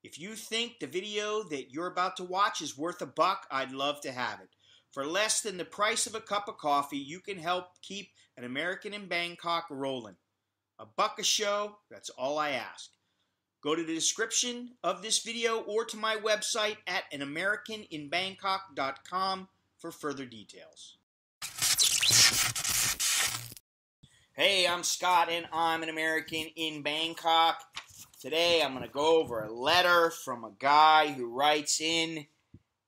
If you think the video that you're about to watch is worth $1, I'd love to have it. For less than the price of a cup of coffee, you can help keep An American in Bangkok rolling. $1 a show, that's all I ask. Go to the description of this video or to my website at anamericaninbangkok.com for further details. Hey, I'm Scott and I'm an American in Bangkok. Today I'm going to go over a letter from a guy who writes in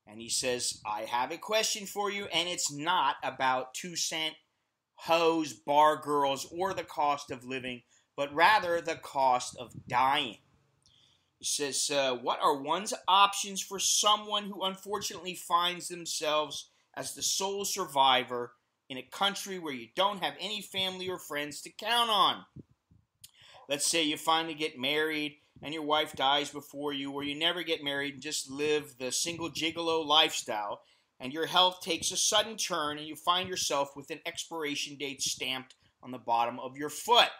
and he says, I have a question for you, and it's not about 2-cent hoes, bar girls, or the cost of living, but rather the cost of dying. He says, what are one's options for someone who unfortunately finds themselves as the sole survivor in a country where you don't have any family or friends to count on? Let's say you finally get married and your wife dies before you, or you never get married and just live the single gigolo lifestyle, and your health takes a sudden turn and you find yourself with an expiration date stamped on the bottom of your foot.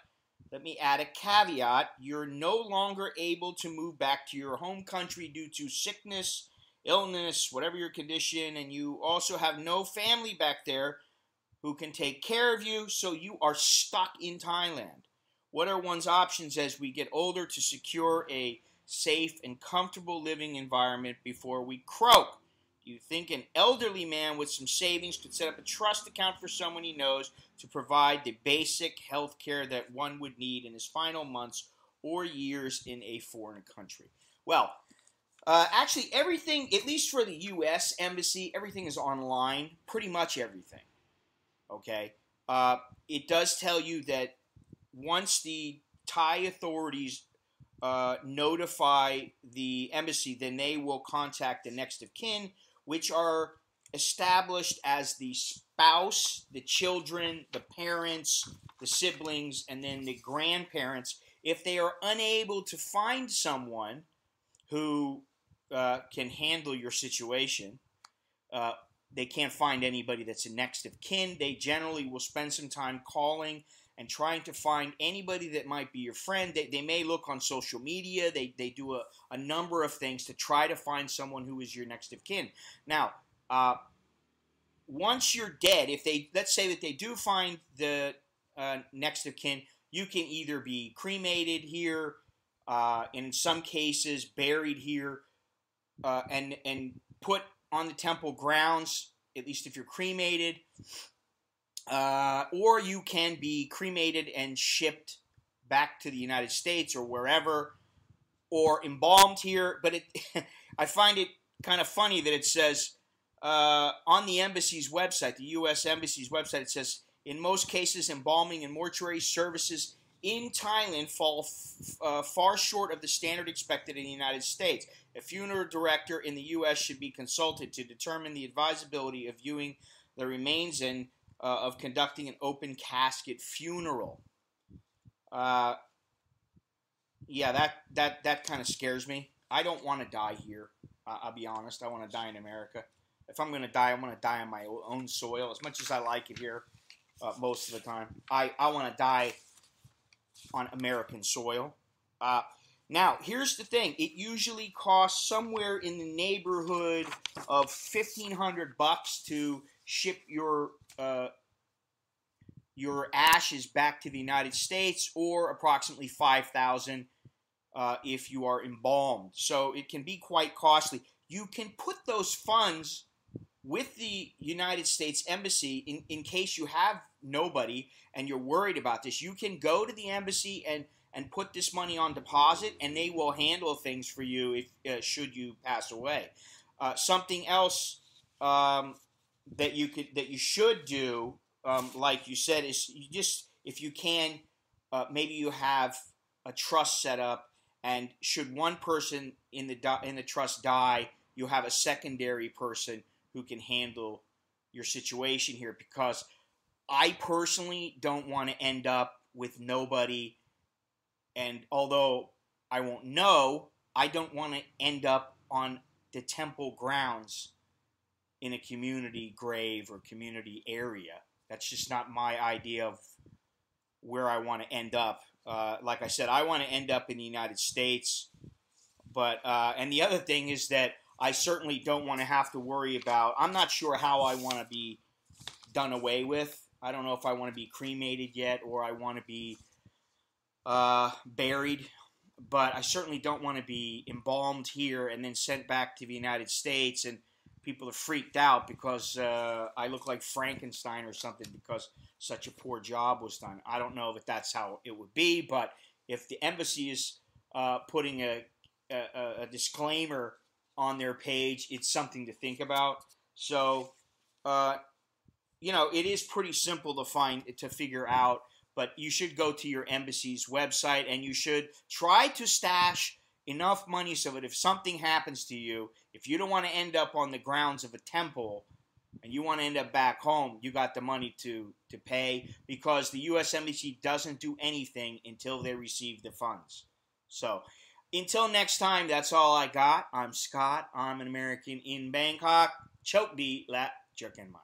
Let me add a caveat. You're no longer able to move back to your home country due to sickness, illness, whatever your condition, and you also have no family back there who can take care of you, so you are stuck in Thailand. What are one's options as we get older to secure a safe and comfortable living environment before we croak? Do you think an elderly man with some savings could set up a trust account for someone he knows to provide the basic health care that one would need in his final months or years in a foreign country? Well, actually everything, at least for the U.S. Embassy, everything is online, pretty much everything. Okay? It does tell you that once the Thai authorities notify the embassy, then they will contact the next of kin, which are established as the spouse, the children, the parents, the siblings, and then the grandparents. If they are unable to find someone who can handle your situation, they can't find anybody that's a next of kin, they generally will spend some time calling and trying to find anybody that might be your friend. They may look on social media. They do a number of things to try to find someone who is your next of kin. Now, once you're dead, if they, let's say that they do find the next of kin, you can either be cremated here, in some cases buried here, and put on the temple grounds, at least if you're cremated, or you can be cremated and shipped back to the United States or wherever, or embalmed here. But I find it kind of funny that it says on the embassy's website, the U.S. Embassy's website, it says, in most cases, embalming and mortuary services in Thailand fall far short of the standard expected in the United States. A funeral director in the U.S. should be consulted to determine the advisability of viewing the remains and of conducting an open casket funeral. Yeah, that kind of scares me. I don't want to die here. I'll be honest. I want to die in America. If I'm going to die, I want to die on my own soil. As much as I like it here most of the time, I want to die on American soil. Now, here's the thing. It usually costs somewhere in the neighborhood of $1,500 to ship your ashes back to the United States, or approximately $5,000 if you are embalmed. So it can be quite costly. You can put those funds with the United States Embassy in case you have nobody and you're worried about this. You can go to the embassy and put this money on deposit, and they will handle things for you if should you pass away. Something else that you should do, like you said, is you just, if you can, maybe you have a trust set up, and should one person in the trust die, you have a secondary person who can handle your situation here, because I personally don't want to end up with nobody. And although I won't know, I don't want to end up on the temple grounds in a community grave or community area. That's just not my idea of where I want to end up. Like I said, I want to end up in the United States, But and the other thing is that I certainly don't want to have to worry about. I'm not sure how I want to be done away with. I don't know if I want to be cremated yet or I want to be buried. But I certainly don't want to be embalmed here and then sent back to the United States, and people are freaked out because I look like Frankenstein or something because such a poor job was done. I don't know if that's how it would be, but if the embassy is putting a disclaimer on their page, it's something to think about. So, it is pretty simple to figure out. But you should go to your embassy's website and you should try to stash enough money so that if something happens to you, if you don't want to end up on the grounds of a temple and you want to end up back home, you got the money to pay, because the U.S. Embassy doesn't do anything until they receive the funds. So until next time, that's all I got. I'm Scott. I'm an American in Bangkok. Chok di lat jerkin mai.